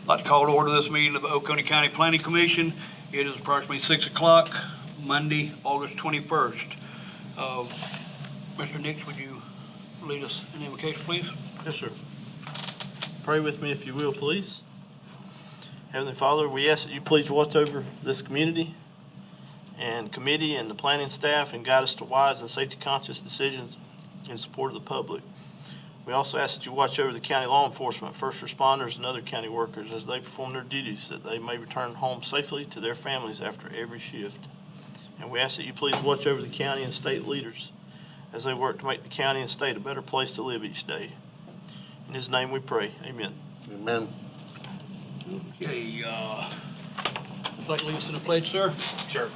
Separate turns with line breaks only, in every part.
I'd like to call to order this meeting of the Oconee County Planning Commission. It is approximately 6 o'clock, Monday, August 21st. Mr. Nix, would you lead us in the invocation, please?
Yes, sir. Pray with me if you will, please. Heavenly Father, we ask that you please watch over this community and committee and the planning staff and guide us to wise and safety-conscious decisions in support of the public. We also ask that you watch over the county law enforcement, first responders, and other county workers as they perform their duties, that they may return home safely to their families after every shift. And we ask that you please watch over the county and state leaders as they work to make the county and state a better place to live each day. In his name we pray. Amen.
Amen.
Okay, would like to lead us in a pledge, sir?
Sure.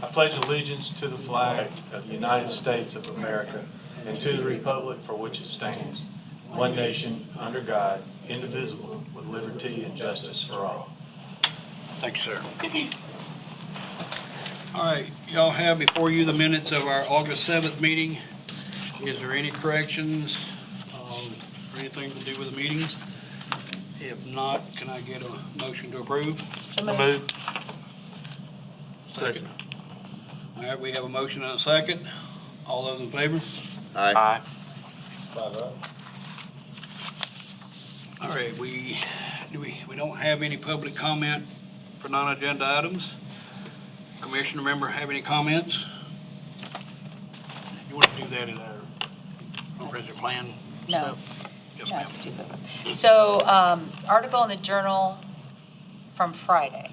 I pledge allegiance to the flag of the United States of America and to the republic for which it stands, one nation, under God, indivisible, with liberty and justice for all.
Thank you, sir. All right, y'all have before you the minutes of our August 7th meeting. Is there any corrections or anything to do with the meetings? If not, can I get a motion to approve?
Move.
Second. All right, we have a motion and a second. All those in favor?
Aye.
All right, we don't have any public comment for non-agenda items. Commissioner member have any comments? You want to do that in our comprehensive plan?
No.
Yes,
No,
ma'am.
it's stupid. So, article in the Journal from Friday,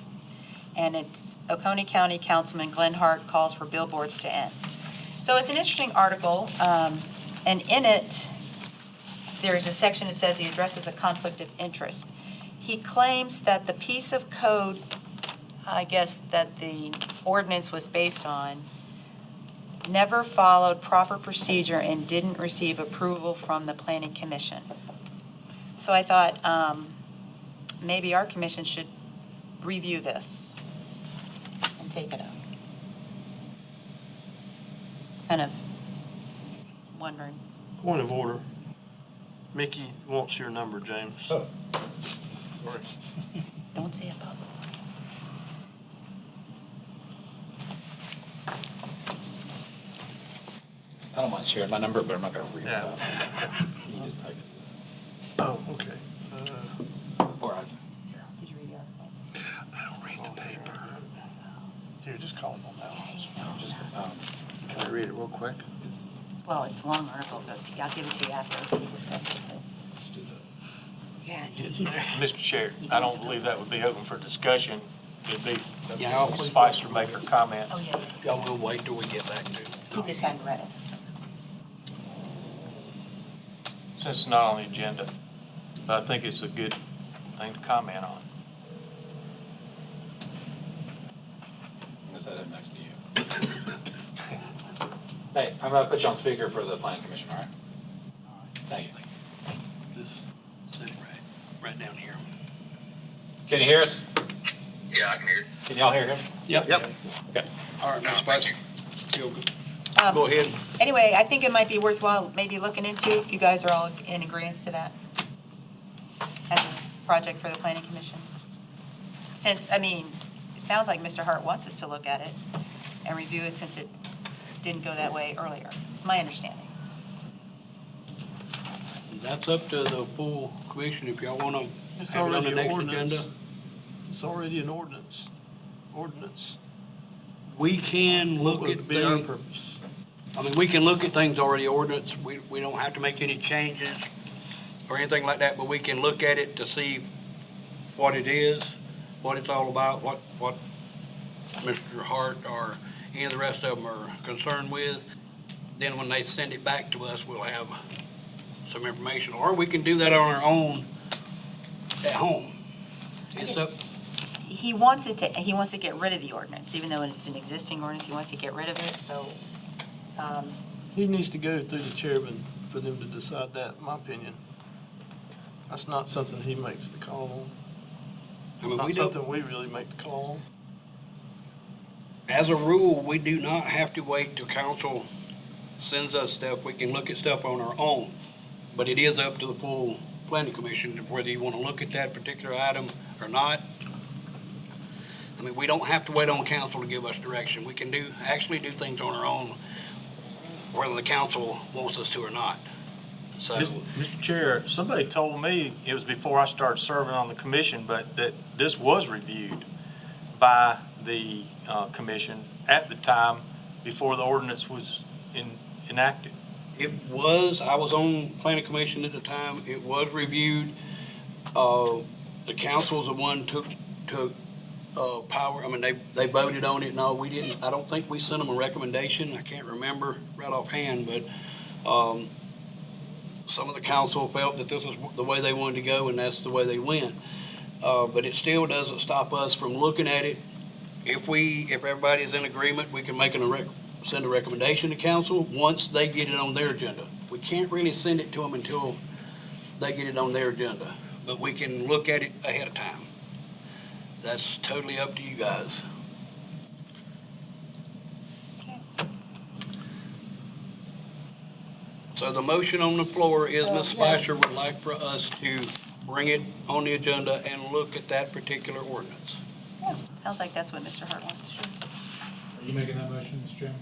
and it's Oconee County Councilman Glenn Hart calls for billboards to end. So it's an interesting article, and in it, there's a section that says he addresses a conflict of interest. He claims that the piece of code, I guess, that the ordinance was based on, never followed proper procedure and didn't receive approval from the Planning Commission. So I thought maybe our commission should review this and take it up. Kind of wondering.
Point of order. Mickey wants your number, James.
Oh.
Sorry.
Don't say it publicly.
I don't mind sharing my number, but I'm not gonna read it
Yeah.
out. You can just type it.
Oh, okay.
Or I,
Did you read the article?
I don't read the paper. Here, just call him on that one.
just,
Can I read it real quick?
Well, it's a long article, though, so I'll give it to you after we discuss it. but-
just do the.
Yeah.
Mr. Chair, I don't believe that would be open for discussion. It'd be
Yeah, I'll-
suffice to make her comments.
Oh, yeah,
Y'all will wait till we get back to it.
he just hadn't read it. so.
Since it's not on the agenda, but I think it's a good thing to comment on.
I'm gonna set it next to you. Hey, I'm gonna put you on speaker for the planning commission, all right? Thank you.
Just sit it right down here.
Can you hear us?
Yeah, I can hear you.
Can y'all hear him?
Yep.
Okay.
All right, Ms. Spicer. You'll
Um,
Go ahead.
Anyway, I think it might be worthwhile maybe looking into, if you guys are all in agreement to that, as a project for the planning commission. Since, I mean, it sounds like Mr. Hart wants us to look at it and review it since it didn't go that way earlier. It's my understanding.
That's up to the full commission if y'all want to
It's
have it on the
already an
next
ordinance.
agenda.
It's already an ordinance. Ordinance.
We can
What
look
would
at
be our
things,
purpose?
I mean, we can look at things already ordinance. We don't have to make any changes or anything like that, but we can look at it to see what it is, what it's all about, what Mr. Hart or any of the rest of them are concerned with. Then when they send it back to us, we'll have some information, or we can do that on our own at home. It's up,
He wants to get rid of the ordinance, even though it's an existing ordinance, he wants to get rid of it, so,
He needs to go through the chairman for them to decide that, in my opinion. That's not something he makes the call on.
I
It's
mean,
not
we don't,
something we really make the call on.
as a rule, we do not have to wait till council sends us stuff. We can look at stuff on our own, but it is up to the full planning commission, whether you want to look at that particular item or not. I mean, we don't have to wait on council to give us direction. We can actually do things on our own, whether the council wants us to or not. So,
Mr. Chair, somebody told me, it was before I started serving on the commission, but that this was reviewed by the commission at the time before the ordinance was enacted.
I was on planning commission at the time. It was reviewed. The council was the one took power. I mean, they voted on it. No, we didn't. I don't think we sent them a recommendation. I can't remember right offhand, but some of the council felt that this was the way they wanted to go, and that's the way they went. But it still doesn't stop us from looking at it. If everybody's in agreement, we can send a recommendation to council once they get it on their agenda. We can't really send it to them until they get it on their agenda, but we can look at it ahead of time. That's totally up to you guys.
Okay.
So the motion on the floor is Ms. Spicer would like for us to bring it on the agenda and look at that particular ordinance.
Yeah, sounds like that's what Mr. Hart wants to do.
Are you making that motion, Mr. Chairman?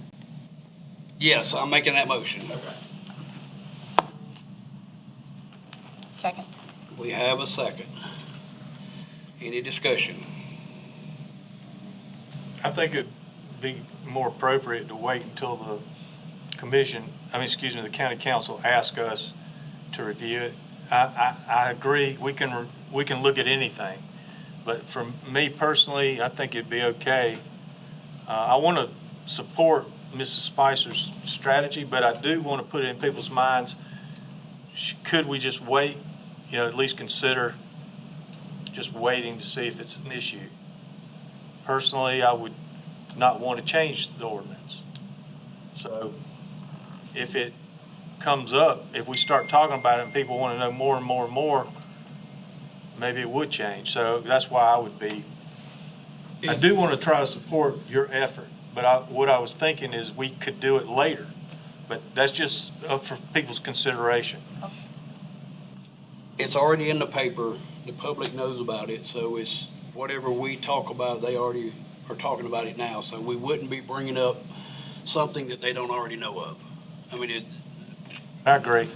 Yes, I'm making that motion.
Second.
We have a second. Any discussion?
I think it'd be more appropriate to wait until the the county council ask us to review it. I agree, we can look at anything, but for me personally, I think it'd be okay. I want to support Mrs. Spicer's strategy, but I do want to put it in people's minds, could we just wait, at least consider just waiting to see if it's an issue. Personally, I would not want to change the ordinance. So if it comes up, if we start talking about it and people want to know more and more and more, maybe it would change. So that's why I would be, I do want to try to support your effort, but what I was thinking is we could do it later. But that's just up for people's consideration.
It's already in the paper. The public knows about it, so it's whatever we talk about, they already are talking about it now. So we wouldn't be bringing up something that they don't already know of. I mean,
I agree.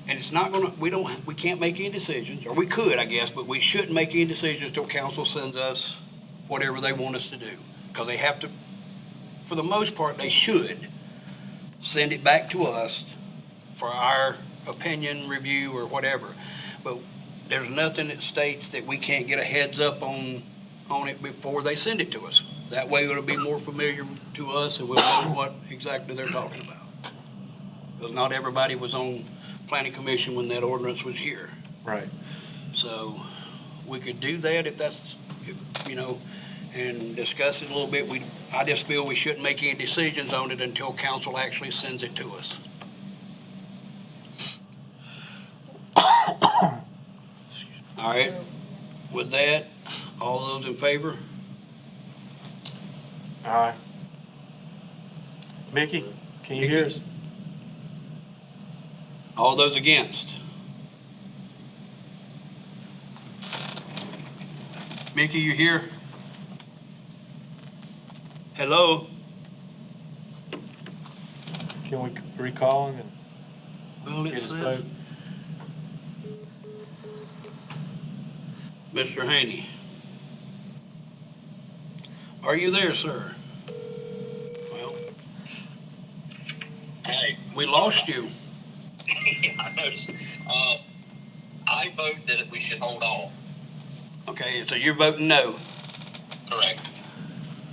and it's not gonna, we can't make any decisions, or we could, I guess, but we shouldn't make any decisions till council sends us whatever they want us to do. Because they have to, for the most part, they should send it back to us for our opinion, review, or whatever. But there's nothing that states that we can't get a heads up on it before they send it to us. That way it'll be more familiar to us and we'll know what exactly they're talking about. Because not everybody was on planning commission when that ordinance was here.
Right.
So we could do that if that's, and discuss it a little bit. I just feel we shouldn't make any decisions on it until council actually sends it to us. All right, with that, all those in favor?
All right. Mickey, can you hear us?
All those against? Mickey, you here? Hello?
Can we recall him and
Well,
get
it
his
says,
vote?
Mr. Haney. Are you there, sir? Well,
Hey,
we lost you.
I noticed. I vote that we should hold off.
Okay, so you're voting no.
Correct.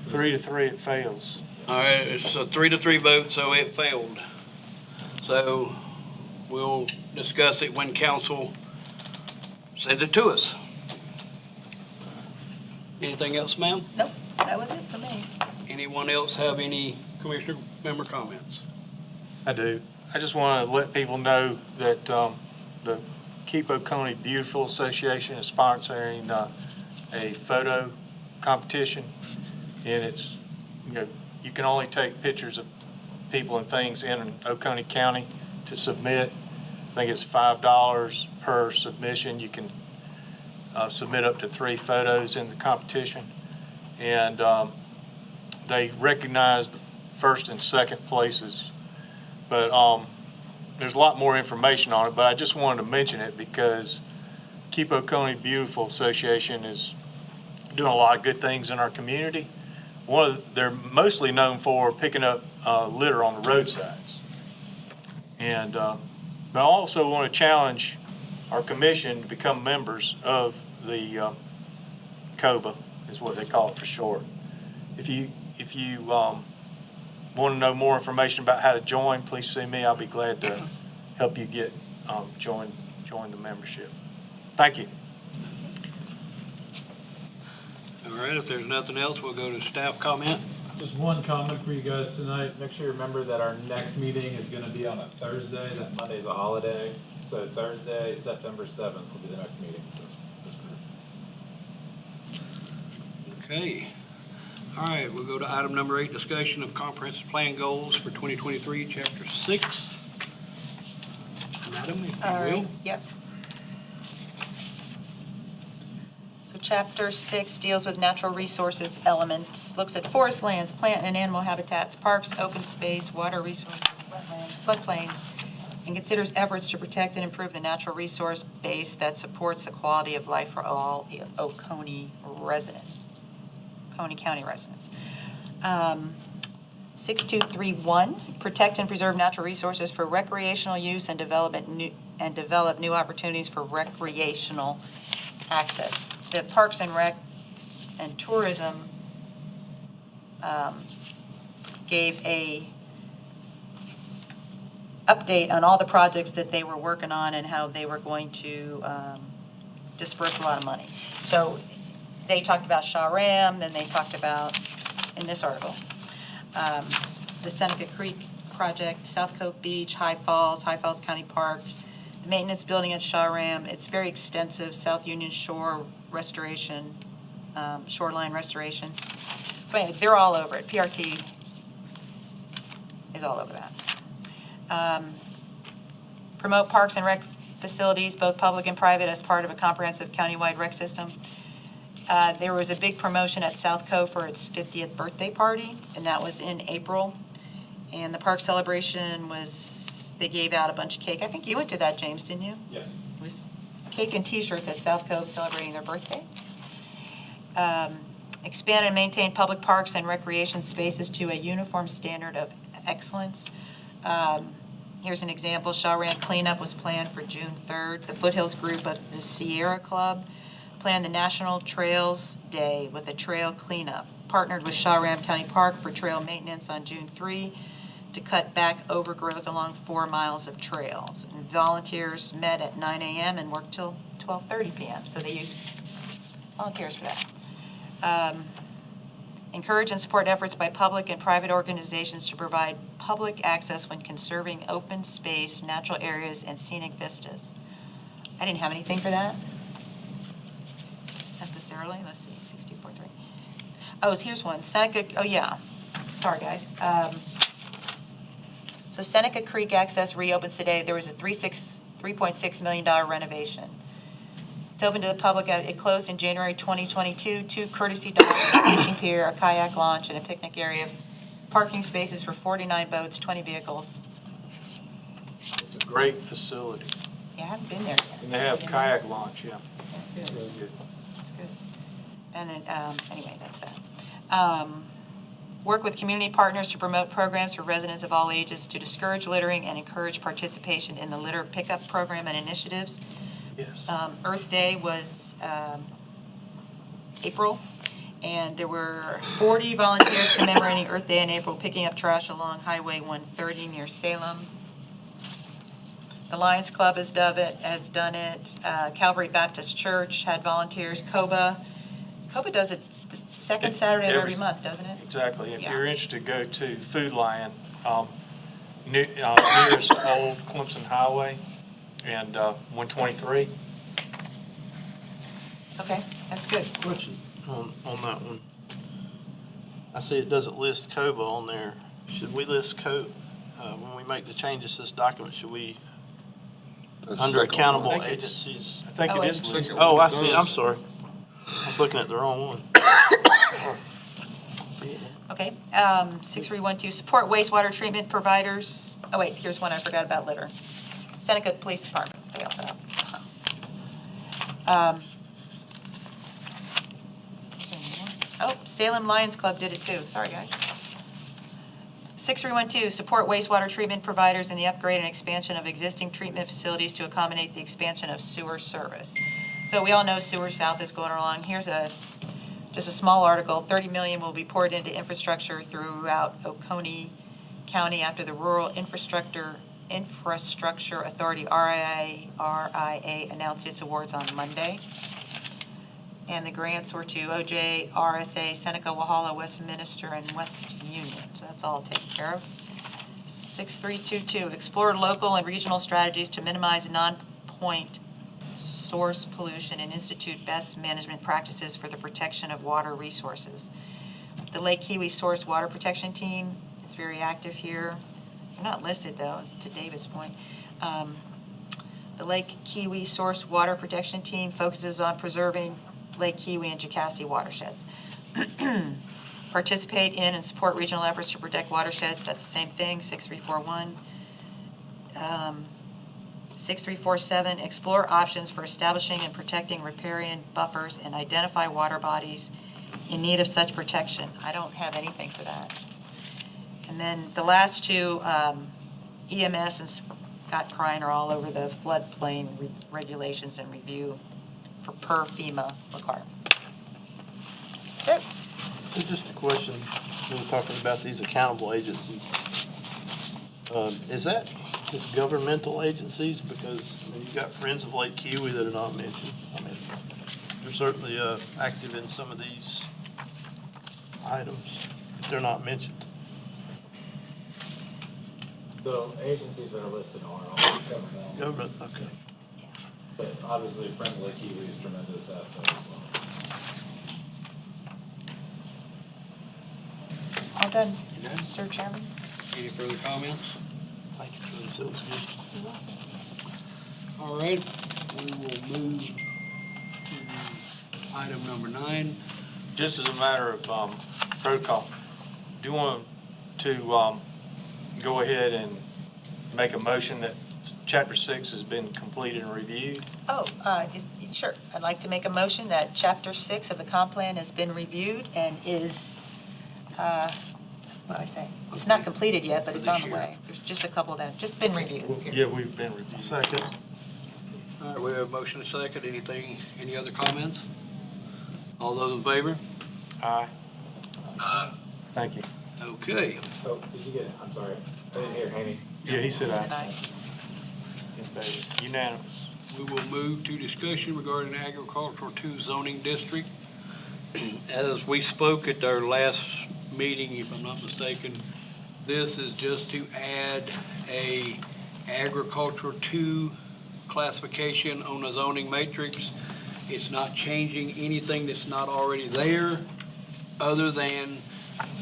3-3, it fails.
All right, it's a 3-3 vote, so it failed. So we'll discuss it when council sends it to us. Anything else, ma'am?
Nope, that was it for me.
Anyone else have any commissioner member comments?
I do. I just want to let people know that the Keep Oconee Beautiful Association is sponsoring a photo competition, and it's, you can only take pictures of people and things in Oconee County to submit.
I think it's $5 per submission. You can submit up to 3 photos in the competition. And they recognize the first and second places. But there's a lot more information on it, but I just wanted to mention it because Keep Oconee Beautiful Association is doing a lot of good things in our community. They're mostly known for picking up litter on the roadsides. And but I also want to challenge our commission to become members of the COBA, is what they call it for short. If you want to know more information about how to join, please see me. I'll be glad to help you get join the membership. Thank you.
All right, if there's nothing else, we'll go to staff comment.
Just one comment for you guys tonight. Make sure you remember that our next meeting is going to be on a Thursday. That Monday's a holiday. So Thursday, September 7th will be the next meeting for this group.
Okay. All right, we'll go to item number 8, discussion of comprehensive plan goals for 2023, chapter 6. Madam, if
All
you will.
right, yep. So chapter 6 deals with natural resources elements, looks at forest lands, plant and animal habitats, parks, open space, water resources, wetlands, floodplains, and considers efforts to protect and improve the natural resource base that supports the quality of life for all Oconee residents, Oconee County residents. 6231, protect and preserve natural resources for recreational use and develop new opportunities for recreational access. The Parks and Rec and Tourism gave a update on all the projects that they were working on and how they were going to disperse a lot of money. So they talked about Shaw-Ram, then they talked about, in this article, the Seneca Creek project, South Cove Beach, High Falls County Park, the maintenance building at Shaw-Ram. It's very extensive, South Union Shore restoration, shoreline restoration. So anyway, they're all over it. PRT is all over that. Promote parks and rec facilities, both public and private, as part of a comprehensive countywide rec system. There was a big promotion at South Cove for its 50th birthday party, and that was in April. And the park celebration was, they gave out a bunch of cake. I think you went to that, James, didn't you?
Yes.
It was cake and T-shirts at South Cove celebrating their birthday. Expand and maintain public parks and recreation spaces to a uniform standard of excellence. Here's an example. Shaw-Ram cleanup was planned for June 3rd. The Foothills group of the Sierra Club planned the National Trails Day with a trail cleanup. Partnered with Shaw-Ram County Park for trail maintenance on June 3 to cut back overgrowth along 4 miles of trails. And volunteers met at 9 a.m. and worked till 12:30 p.m. So they used volunteers for that. Encourage and support efforts by public and private organizations to provide public access when conserving open space, natural areas, and scenic vistas. I didn't have anything for that necessarily. Let's see, 64.3. Oh, here's one. Seneca, oh yeah, sorry guys. So Seneca Creek access reopens today. There was a $3.6 million renovation. It's open to the public. It closed in January 2022. 2 courtesy docks, a fishing pier, a kayak launch, and a picnic area. Parking spaces for 49 boats, 20 vehicles.
It's a great facility.
Yeah, I haven't been there yet.
And they have kayak launch, yeah.
Yeah, good.
Really good.
That's good. And then, anyway, that's that. Work with community partners to promote programs for residents of all ages to discourage littering and encourage participation in the litter pickup program and initiatives.
Yes.
Earth Day was April, and there were 40 volunteers commemorating Earth Day in April, picking up trash along Highway 130 near Salem. The Lions Club has done it. Calvary Baptist Church had volunteers. COBA does it the second Saturday of every month, doesn't it?
Exactly. If
Yeah.
you're interested, go to Food Lion, nearest old Clemson Highway and 123.
Okay, that's good.
Question on that one. I see it doesn't list COBA on there. Should we list COBA, when we make the changes to this document, should we
The
under
second
accountable
one.
I think it's-
agencies.
I think
Oh,
it
it's-
is listed.
Second
Oh,
one
I see,
does.
I'm sorry. I was looking at the wrong one.
Okay, 6312, support wastewater treatment providers. Oh, wait, here's one I forgot about litter. Seneca Police Department, they also have. Oh, Salem Lions Club did it too, sorry, guys. 6312, support wastewater treatment providers in the upgrade and expansion of existing treatment facilities to accommodate the expansion of sewer service. So we all know Sewer South is going along. Here's just a small article. 30 million will be poured into infrastructure throughout Oconee County after the Rural Infrastructure Authority, RIA, announced its awards on Monday. And the grants were to OJ, RSA, Seneca, Wahala, Westminster, and West Union. So that's all taken care of. 6322, explore local and regional strategies to minimize non-point source pollution and institute best management practices for the protection of water resources. The Lake Kiwi Source Water Protection Team is very active here. They're not listed though, as to David's point. The Lake Kiwi Source Water Protection Team focuses on preserving Lake Kiwi and Jacassi watersheds. Participate in and support regional efforts to protect watersheds, that's the same thing, 6341. 6347, explore options for establishing and protecting riparian buffers and identify water bodies in need of such protection. I don't have anything for that. And then the last two, EMS and Scott Krein are all over the floodplain regulations and review for per FEMA requirement. That's it.
It's just a question, we were talking about these accountable agencies. Is that just governmental agencies? Because, I mean, you've got Friends of Lake Kiwi that are not mentioned. I mean, they're certainly active in some of these items, but they're not mentioned.
The agencies that are listed are all governmental,
Government, okay.
but obviously Friends of Lake Kiwi is tremendous asset as well.
All done,
You done?
Sir Chairman?
Any further comments?
Thank you for this, that was good.
All right, we will move to item number 9.
Just as a matter of protocol, do you want to go ahead and make a motion that Chapter 6 has been completed and reviewed?
Oh, sure. I'd like to make a motion that Chapter 6 of the comp plan has been reviewed and is, what do I say? It's not completed yet, but it's on the way. There's just a couple that have just been reviewed.
Yeah, we've been reviewed.
Second.
All right, we have a motion and a second. Any other comments? All those in favor?
Aye. Thank you.
Okay.
Oh, did you get it? I'm sorry. I didn't hear Haney.
Yeah, he said aye.
Aye.
In favor. Unanimous.
We will move to discussion regarding agricultural 2 zoning district. As we spoke at our last meeting, if I'm not mistaken, this is just to add a agricultural 2 classification on the zoning matrix. It's not changing anything that's not already there, other than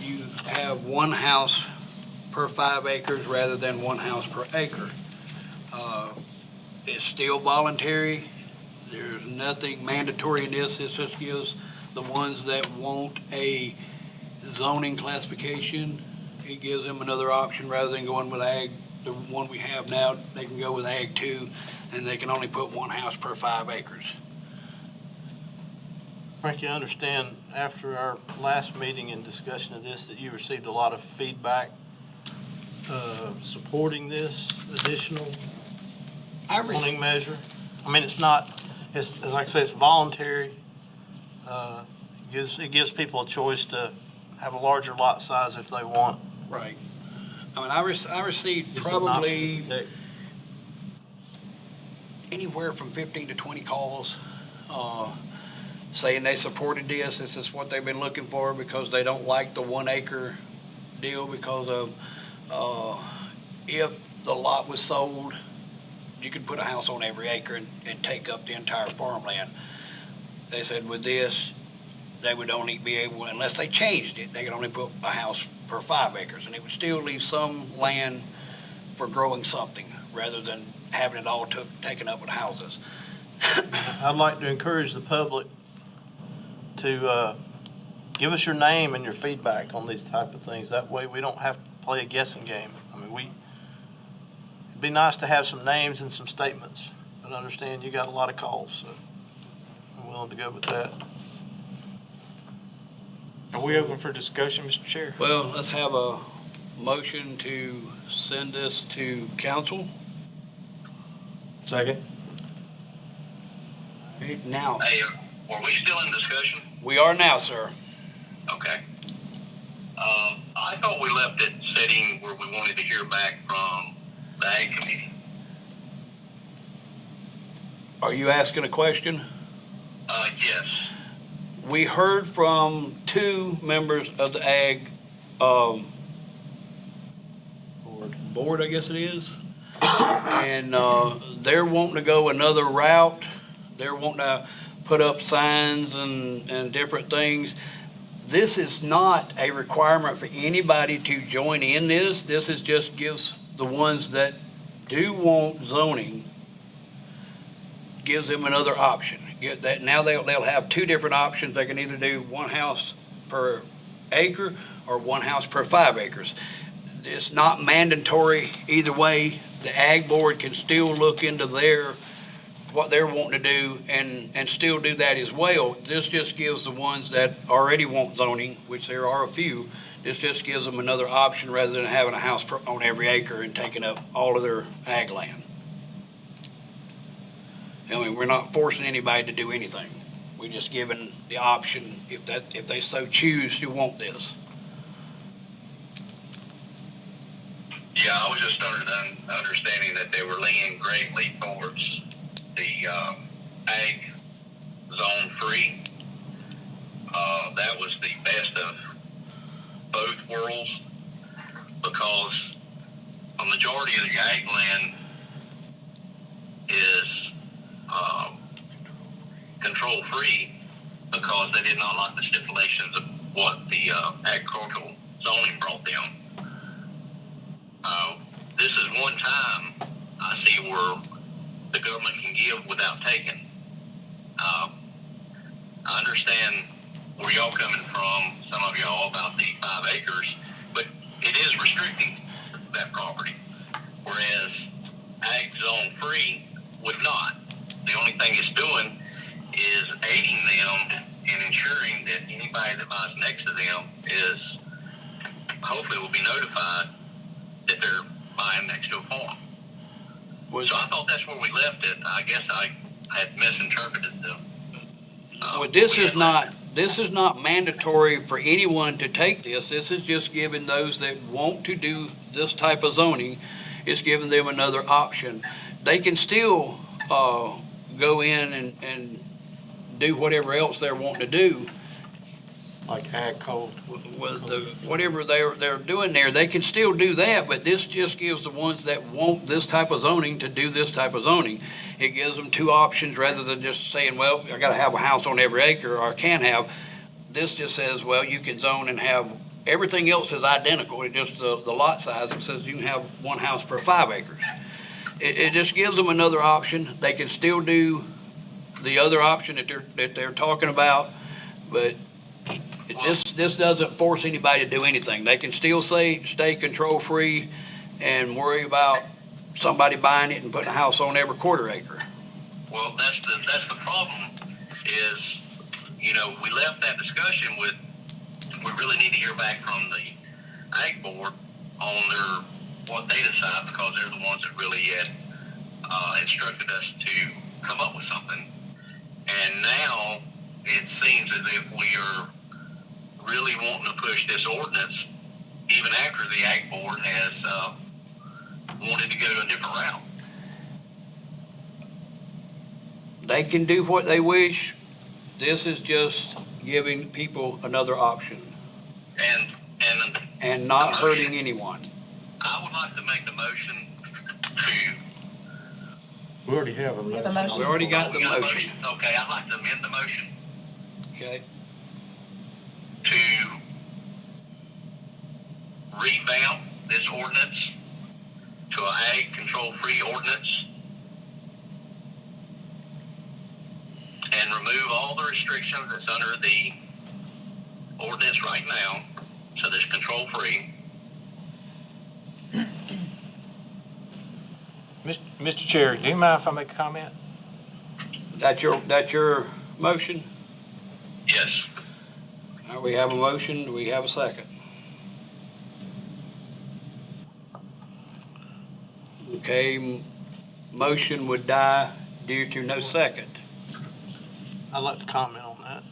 you have 1 house per 5 acres rather than 1 house per acre. It's still voluntary. There's nothing mandatory in this. It just gives the ones that want a zoning classification, it gives them another option rather than going with ag. The one we have now, they can go with ag 2, and they can only put 1 house per 5 acres.
Frankie, I understand after our last meeting and discussion of this, that you received a lot of feedback supporting this additional zoning measure. I mean, it's like I say, it's voluntary. It gives people a choice to have a larger lot size if they want.
Right. I mean, I received
It's an option
probably
to protect.
anywhere from 15 to 20 calls saying they supported this. This is what they've been looking for because they don't like the 1 acre deal because of if the lot was sold, you could put a house on every acre and take up the entire farmland. They said with this, they would only be able, unless they changed it, they could only put a house per 5 acres, and it would still leave some land for growing something rather than having it all taken up with houses.
I'd like to encourage the public to give us your name and your feedback on these type of things. That way we don't have to play a guessing game. I mean, it'd be nice to have some names and some statements, but understand you got a lot of calls, so I'm willing to go with that.
Are we open for discussion, Mr. Chair?
Well, let's have a motion to send this to council.
Second.
Now,
Hey, were we still in discussion?
we are now, sir.
Okay. I thought we left it sitting where we wanted to hear back from the Ag Committee.
Are you asking a question?
Yes.
We heard from 2 members of the Ag, board, I guess it is. And, they're wanting to go another route. They're wanting to put up signs and different things. This is not a requirement for anybody to join in this. This is just gives the ones that do want zoning, gives them another option. Get that, now they'll have 2 different options. They can either do 1 house per acre or 1 house per 5 acres. It's not mandatory either way. The Ag Board can still look into what they're wanting to do and still do that as well. This just gives the ones that already want zoning, which there are a few, this just gives them another option rather than having a house on every acre and taking up all of their ag land. I mean, we're not forcing anybody to do anything. We're just giving the option if they so choose to want this.
Yeah, I was just under the understanding that they were leaning greatly towards the ag zone free. That was the best of both worlds because a majority of the ag land is control free because they did not like the stipulations of what the agricultural zoning brought them. This is one time I see where the government can give without taking. I understand where y'all coming from, some of y'all about the 5 acres, but it is restricting that property, whereas ag zone free would not. The only thing it's doing is aiding them in ensuring that anybody that buys next to them is hopefully will be notified that they're buying next to a farm. So I thought that's where we left it. I guess I had misinterpreted them.
Well, this is not mandatory for anyone to take this. This is just giving those that want to do this type of zoning, it's giving them another option. They can still go in and do whatever else they're wanting to do.
Like ag code.
With whatever they're doing there, they can still do that, but this just gives the ones that want this type of zoning to do this type of zoning. It gives them 2 options rather than just saying, well, I gotta have a house on every acre, or I can have. This just says, well, you can zone and have, everything else is identical, it just the lot size, it says you can have 1 house per 5 acres. It just gives them another option. They can still do the other option that they're talking about, but this doesn't force anybody to do anything. They can still stay control-free and worry about somebody buying it and putting a house on every 1/4 acre.
Well, that's the problem is, we left that discussion with, we really need to hear back from the Ag Board on what they decide because they're the ones that really had instructed us to come up with something. And now it seems as if we are really wanting to push this ordinance even after the Ag Board has wanted to go a different route.
They can do what they wish. This is just giving people another option and not hurting anyone.
I would like to make the motion to...
We already have a
We have a
motion.
motion.
We already got the
We got a
motion.
Okay, I'd like to amend the motion
Okay.
to revamp this ordinance to an ag control-free ordinance restrictions that's under the ordinance right now, so there's control free.
Mr. Chair, do you mind if I make a comment?
That's your motion?
Yes.
All right, we have a motion, do we have a second? Okay, motion would die due to no second.
I'd like to comment on that.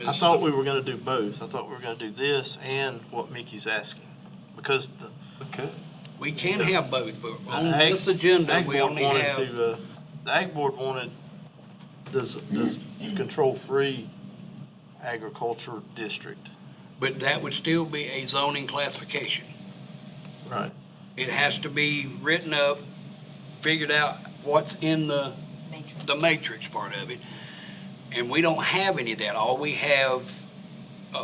I thought we were gonna do both. I thought we were gonna do this and what Mickey's asking. Because the
Okay.
We can have both, but on
Ag-
this agenda,
Ag
we
Board
only
wanted
have,
to, the Ag Board wanted, does control-free agriculture district.
but that would still be a zoning classification.
Right.
It has to be written up, figured out what's in the matrix part of it. And we don't have any of that. All we have,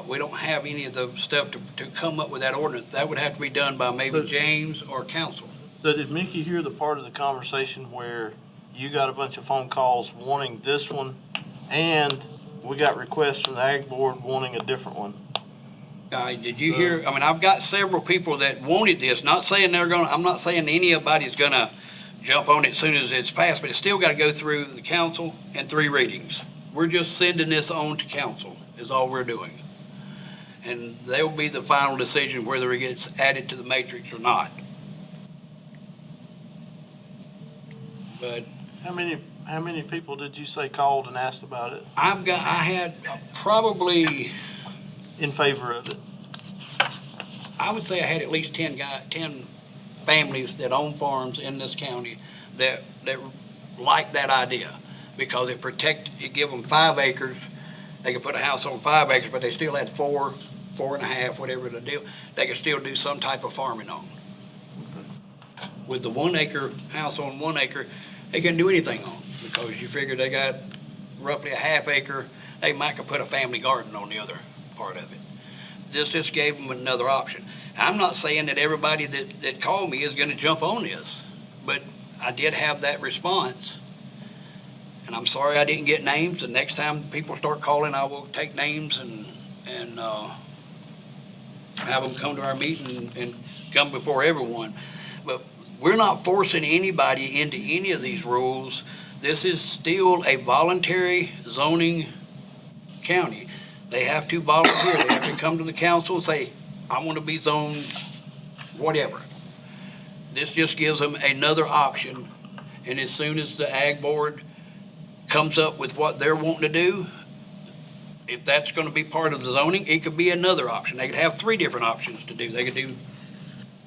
we don't have any of the stuff to come up with that ordinance. That would have to be done by maybe
So-
James or council.
So did Mickey hear the part of the conversation where you got a bunch of phone calls wanting this one, and we got requests from the Ag Board wanting a different one?
Did you hear, I mean, I've got several people that wanted this, not saying I'm not saying anybody's gonna jump on it as soon as it's passed, but it's still gotta go through the council and 3 readings. We're just sending this on to council, is all we're doing. And they'll be the final decision whether it gets added to the matrix or not. But
How many people did you say called and asked about it
I had probably,
in favor of it?
I would say I had at least 10 families that own farms in this county that like that idea, because it give them 5 acres. They could put a house on 5 acres, but they still had 4, 4.5, whatever the deal. They could still do some type of farming on. With the 1 acre house on 1 acre, they couldn't do anything on, because you figure they got roughly a half acre. They might could put a family garden on the other part of it. This just gave them another option. I'm not saying that everybody that called me is gonna jump on this, but I did have that response. And I'm sorry I didn't get names. The next time people start calling, I will take names and have them come to our meeting and come before everyone. But we're not forcing anybody into any of these rules. This is still a voluntary zoning county. They have to volunteer. They have to come to the council and say, I want to be zoned whatever. This just gives them another option. And as soon as the Ag Board comes up with what they're wanting to do, if that's going to be part of the zoning, it could be another option. They could have 3 different options to do. They could do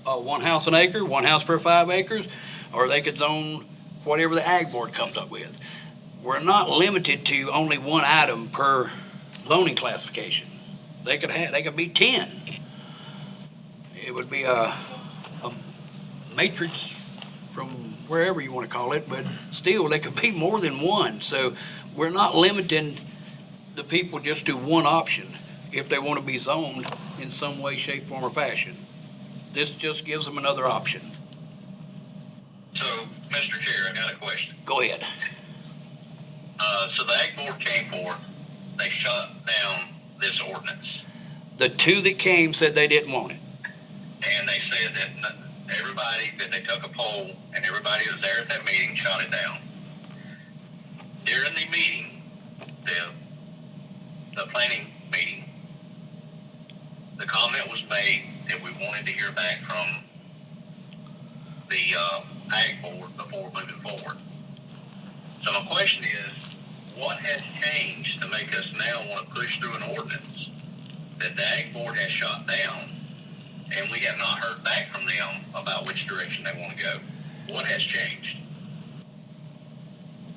1 house an acre, 1 house per 5 acres, or they could zone whatever the Ag Board comes up with. We're not limited to only 1 item per zoning classification. They could be 10. It would be a matrix from wherever you want to call it, but still, they could be more than 1. So we're not limiting the people just to 1 option if they want to be zoned in some way, shape, form, or fashion. This just gives them another option.
So, Mr. Chair, I got a question.
Go ahead.
So the Ag Board came forth, they shut down this ordinance,
The 2 that came said they didn't want it.
and they said that everybody, that they took a poll, and everybody who was there at that meeting shot it down. During the meeting, the planning meeting, the comment was made that we wanted to hear back from the Ag Board before moving forward. So my question is, what has changed to make us now want to push through an ordinance that the Ag Board has shot down, and we have not heard back from them about which direction they want to go? What has changed?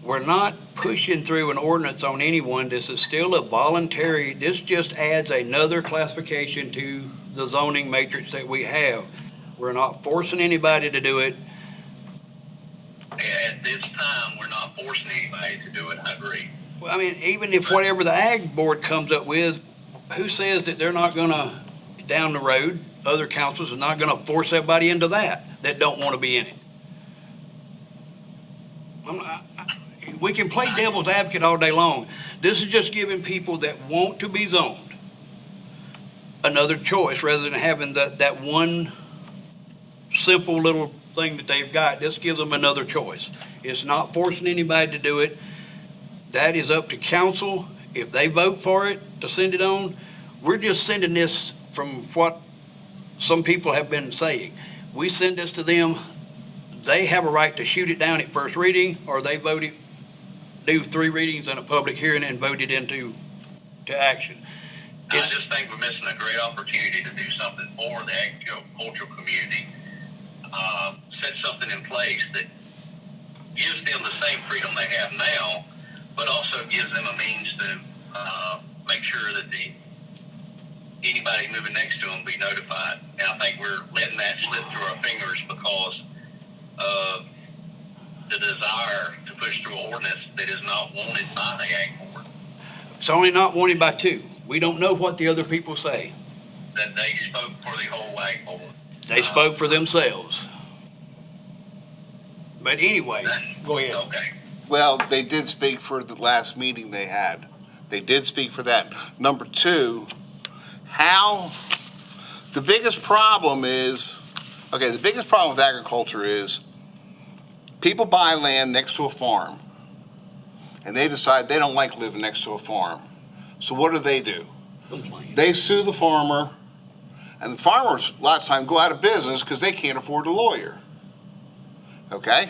We're not pushing through an ordinance on anyone. This is still a voluntary, this just adds another classification to the zoning matrix that we have. We're not forcing anybody to do it.
At this time, we're not forcing anybody to do it, I agree.
Well, I mean, even if whatever the Ag Board comes up with, who says that they're not gonna, down the road, other councils are not gonna force everybody into that don't want to be in it? we can play devil's advocate all day long. This is just giving people that want to be zoned another choice rather than having that one simple little thing that they've got. This gives them another choice. It's not forcing anybody to do it. That is up to council. If they vote for it to send it on, we're just sending this from what some people have been saying. We send this to them. They have a right to shoot it down at first reading, or they vote it, do 3 readings and a public hearing and vote it into action.
I just think we're missing a great opportunity to do something for the agricultural community. Set something in place that gives them the same freedom they have now, but also gives them a means to make sure that anybody moving next to them be notified. And I think we're letting that slip through our fingers because of the desire to push through an ordinance that is not wanted by the Ag Board.
It's only not wanted by 2. We don't know what the other people say.
That they spoke for the whole Ag Board.
They spoke for themselves. But anyway, go ahead.
Okay.
Well, they did speak for the last meeting they had. They did speak for that. Number 2, the biggest problem is, the biggest problem with agriculture is people buy land next to a farm and they decide they don't like living next to a farm. So what do? They sue the farmer, and the farmers a lot of times go out of business because they can't afford a lawyer. Okay?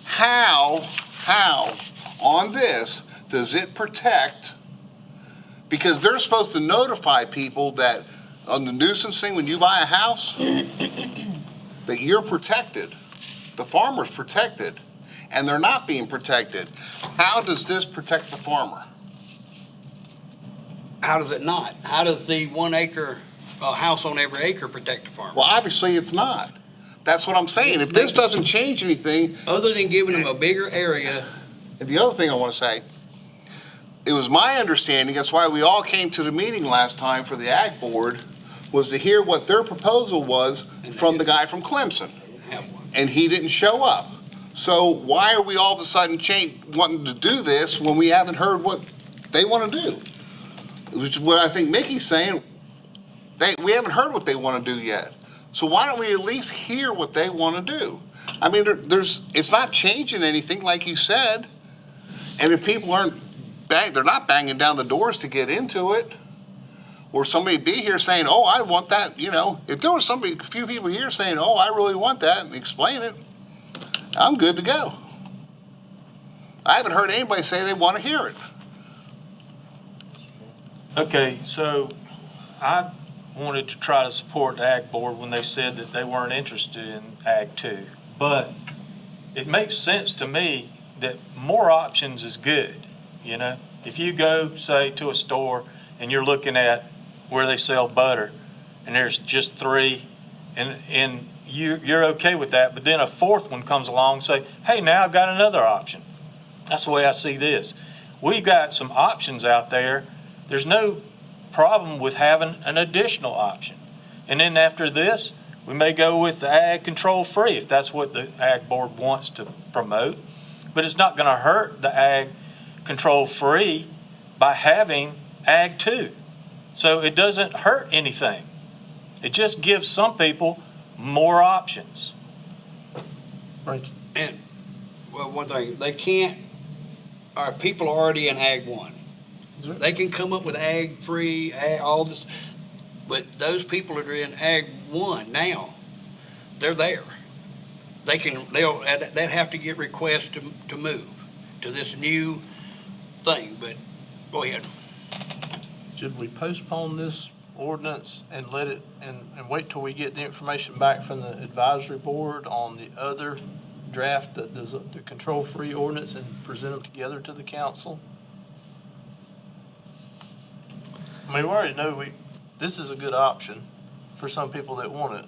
How on this does it protect? Because they're supposed to notify people that on the nuisance thing when you buy a house, that you're protected. The farmer's protected, and they're not being protected. How does this protect the farmer?
How does it not? How does the 1 acre, house on every acre protect the farmer?
Well, obviously it's not. That's what I'm saying. If this doesn't change anything.
Other than giving them a bigger area.
And the other thing I want to say, it was my understanding, that's why we all came to the meeting last time for the Ag Board, was to hear what their proposal was from the guy from Clemson. And he didn't show up. So why are we all of a sudden wanting to do this when we haven't heard what they want to do? Which is what I think Mickey's saying. We haven't heard what they want to do yet. So why don't we at least hear what they want to do? I mean, it's not changing anything, like you said. And if people they're not banging down the doors to get into it, or somebody be here saying, oh, I want that, if there was a few people here saying, oh, I really want that, and explain it, I'm good to go. I haven't heard anybody say they want to hear it.
Okay, so I wanted to try to support the Ag Board when they said that they weren't interested in Ag 2. But it makes sense to me that more options is good, If you go, say, to a store and you're looking at where they sell butter and there's just 3 and you're okay with that, but then a 4th one comes along and say, hey, now I've got another option. That's the way I see this. We've got some options out there. There's no problem with having an additional option. And then after this, we may go with the ag control free if that's what the Ag Board wants to promote. But it's not going to hurt the ag control free by having Ag 2. So it doesn't hurt anything. It just gives some people more options.
Right.
And, well, one thing, they can't, our people are already in Ag 1. They can come up with Ag free, all this, but those people that are in Ag 1 now, they're there. They'll have to get requests to move to this new thing, but go ahead.
Should we postpone this ordinance and let it, and wait till we get the information back from the advisory board on the other draft that does the control-free ordinance and present them together to the council? I mean, we already know this is a good option for some people that want it.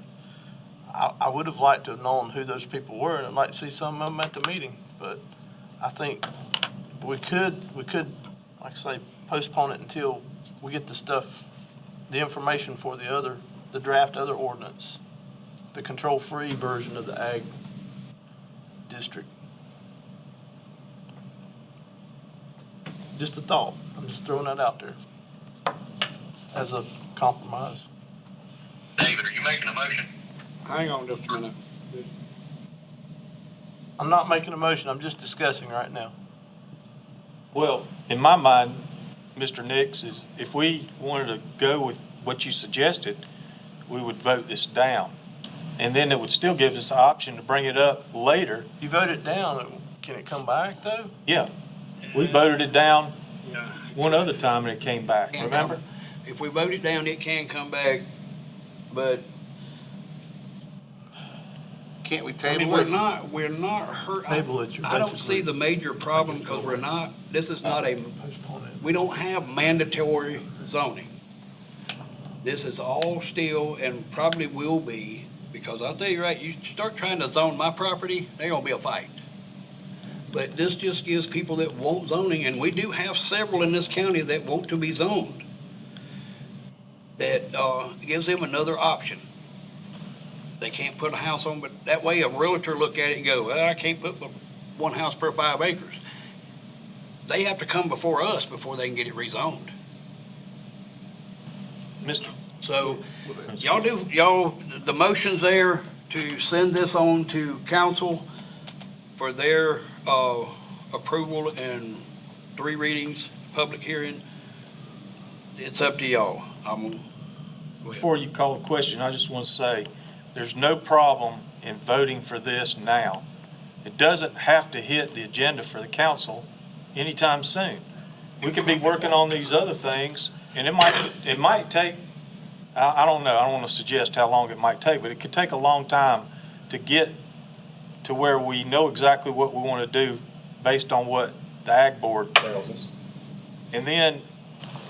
I would have liked to have known who those people were, and I'd like to see some of them at the meeting, but I think we could, like I say, postpone it until we get the information for the draft other ordinance, the control-free version of the ag district. Just a thought. I'm just throwing that out there as a compromise.
David, are you making a motion?
Hang on just a minute.
I'm not making a motion, I'm just discussing right now.
Well, in my mind, Mr. Nix, is if we wanted to go with what you suggested, we would vote this down. And then it would still give us the option to bring it up later.
You vote it down, can it come back though?
Yeah, we voted it down
No.
one other time and it came back,
Can't
remember?
come- If we vote it down, it can come back, but,
Can't we
I mean,
table it?
we're not hurt.
Table it, you're
I don't
basically-
see the major problem, because we're not, this is not a,
Postpone it.
we don't have mandatory zoning. This is all still, and probably will be, because I'll tell you right, you start trying to zone my property, there's gonna be a fight. But this just gives people that want zoning, and we do have several in this county that want to be zoned, that, gives them another option. They can't put a house on, but that way a realtor look at it and go, well, I can't put but one house per 5 acres. They have to come before us before they can get it rezoned.
Mr.
So, the motion's there to send this on to council for their, approval and 3 readings, public hearing. It's up to y'all.
Before you call the question, I just want to say, there's no problem in voting for this now. It doesn't have to hit the agenda for the council anytime soon. We could be working on these other things, and it might take, I don't know, I don't want to suggest how long it might take, but it could take a long time to get to where we know exactly what we want to do based on what the Ag Board tells us. And then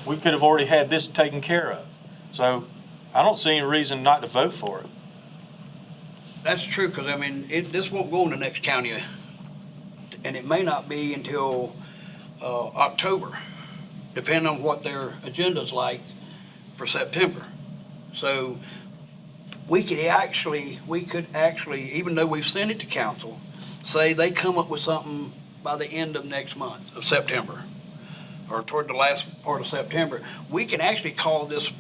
we could have already had this taken care of. So I don't see any reason not to vote for it.
That's true, because, I mean, this won't go in the next county, and it may not be until October, depending on what their agenda's like for September. So we could actually, even though we've sent it to council, say they come up with something by the end of next month, of September, or toward the last part of September, we can actually call this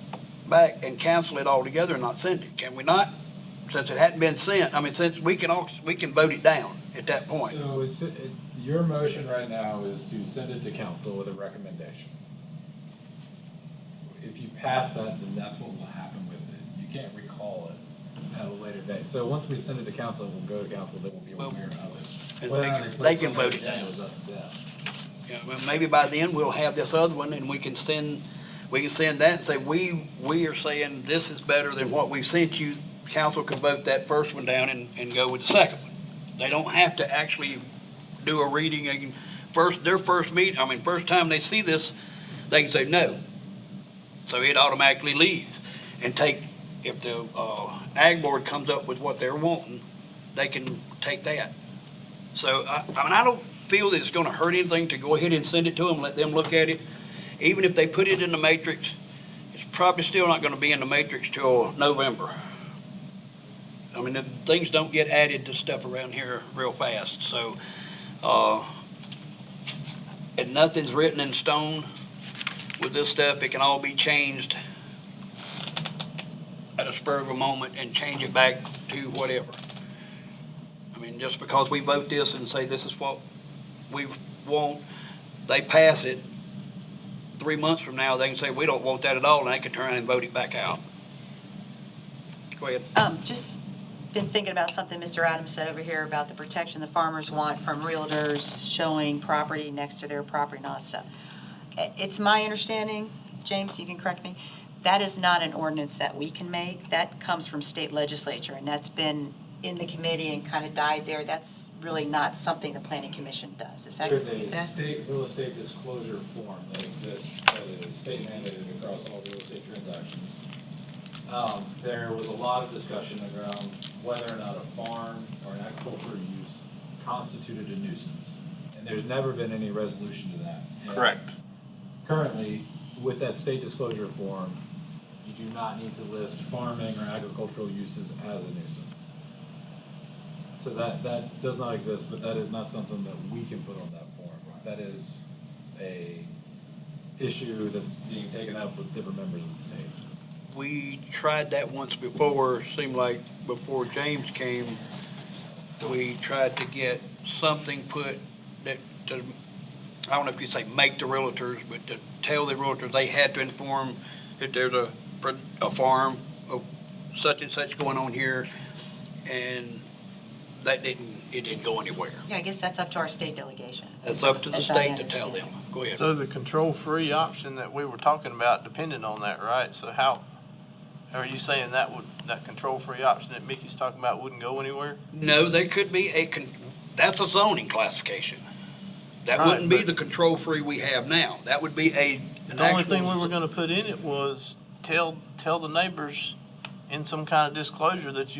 back and cancel it altogether and not send it, can we not? Since it hadn't been sent, I mean, since we can vote it down at that point.
So your motion right now is to send it to council with a recommendation. If you pass that, then that's what will happen with it. You can't recall it at a later date. So once we send it to council, it will go to council, they will be aware of it.
And
Whether or not
they
put
can vote it
something
down.
is up to them.
Yeah, well, maybe by then we'll have this other one, and we can send that and say, we are saying this is better than what we sent you. Council can vote that first one down and go with the second one. They don't have to actually do a reading. They can, their first time they see this, they can say no. So it automatically leaves and if the Ag Board comes up with what they're wanting, they can take that. So, I don't feel that it's gonna hurt anything to go ahead and send it to them, let them look at it. Even if they put it in the matrix, it's probably still not gonna be in the matrix till November. I mean, things don't get added to stuff around here real fast, so, and nothing's written in stone with this stuff. It can all be changed at a spur of a moment and change it back to whatever. I mean, just because we vote this and say this is what we want, they pass it, 3 months from now, they can say, we don't want that at all, and they can turn around and vote it back out. Go ahead.
Just been thinking about something Mr. Adams said over here about the protection the farmers want from realtors showing property next to their property and all that stuff. It's my understanding, James, you can correct me, that is not an ordinance that we can make. That comes from state legislature, and that's been in the committee and kind of died there. That's really not something the planning commission does. Is that what
There's
you
a
said?
state real estate disclosure form that exists that is state mandated across all real estate transactions. There was a lot of discussion around whether or not a farm or an agricultural use constituted a nuisance. And there's never been any resolution to that. And
Correct.
currently, with that state disclosure form, you do not need to list farming or agricultural uses as a nuisance. So that does not exist, but that is not something that we can put on that form. That is a issue that's being taken up with different members of the state?
We tried that once before, seemed like before James came, we tried to get something put that, to, I don't know if you say make the realtors, but to tell the realtors they had to inform that there's a farm of such and such going on here, and it didn't go anywhere.
Yeah, I guess that's up to our state delegation.
It's up to the
As I
state to tell
understand
them. Go ahead.
So the control-free option that we were talking about depended on that, right? So how, are you saying that control-free option that Mickey's talking about wouldn't go anywhere?
No, there could be that's a zoning classification. That
Right,
wouldn't be
but-
the control-free we have now. That would be an
The only thing we
actual-
were gonna put in it was tell the neighbors in some kind of disclosure that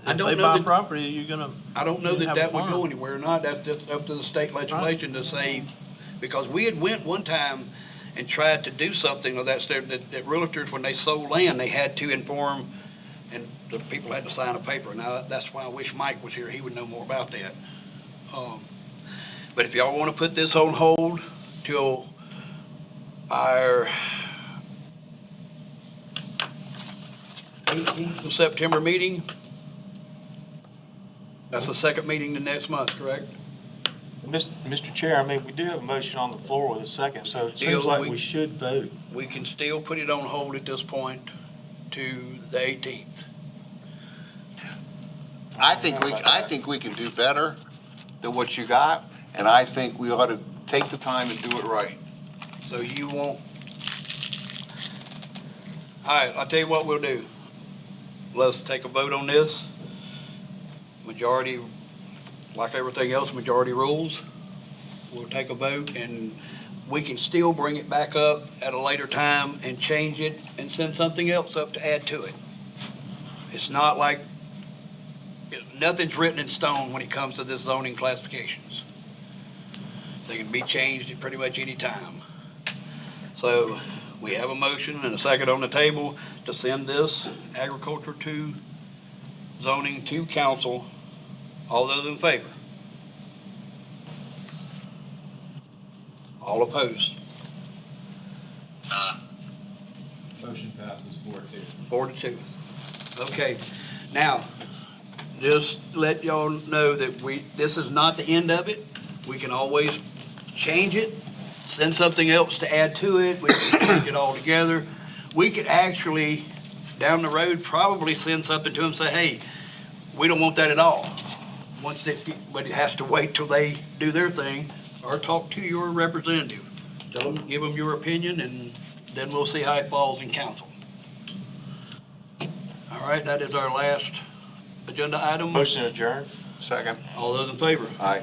I
if
don't
they
know
buy
that-
property, you're gonna,
I don't know that
have a
that would
farm.
go anywhere or not. That's just up to the state legislation to say, because we had went one time and tried to do something of that state, that realtors, when they sold land, they had to inform, and the people had to sign a paper. Now, that's why I wish Mike was here. He would know more about that. But if y'all want to put this on hold till our 18th of September meeting, that's the second meeting the next month, correct?
Mr. Chair, I mean, we do have a motion on the floor with a second, so it
Deal,
seems like
we-
we should vote.
We can still put it on hold at this point to the 18th.
I think we can do better than what you got, and I think we ought to take the time and do it right.
So you won't. All right, I'll tell you what we'll do. Let's take a vote on this. Majority, like everything else, majority rules. We'll take a vote, and we can still bring it back up at a later time and change it and send something else up to add to it. It's not like, nothing's written in stone when it comes to this zoning classifications. They can be changed at pretty much any time. So we have a motion and a second on the table to send this agriculture to zoning to council. All those in favor? All opposed?
Motion passes 4-2.
4-2. Okay, now, just let y'all know that this is not the end of it. We can always change it, send something else to add to it, we can put it all together. We could actually, down the road, probably send something to them, say, hey, we don't want that at all. But it has to wait till they do their thing, or talk to your representative. Tell them, give them your opinion, and then we'll see how it falls in council. All right, that is our last agenda item.
Motion adjourned.
Second.
All those in favor?
Aye.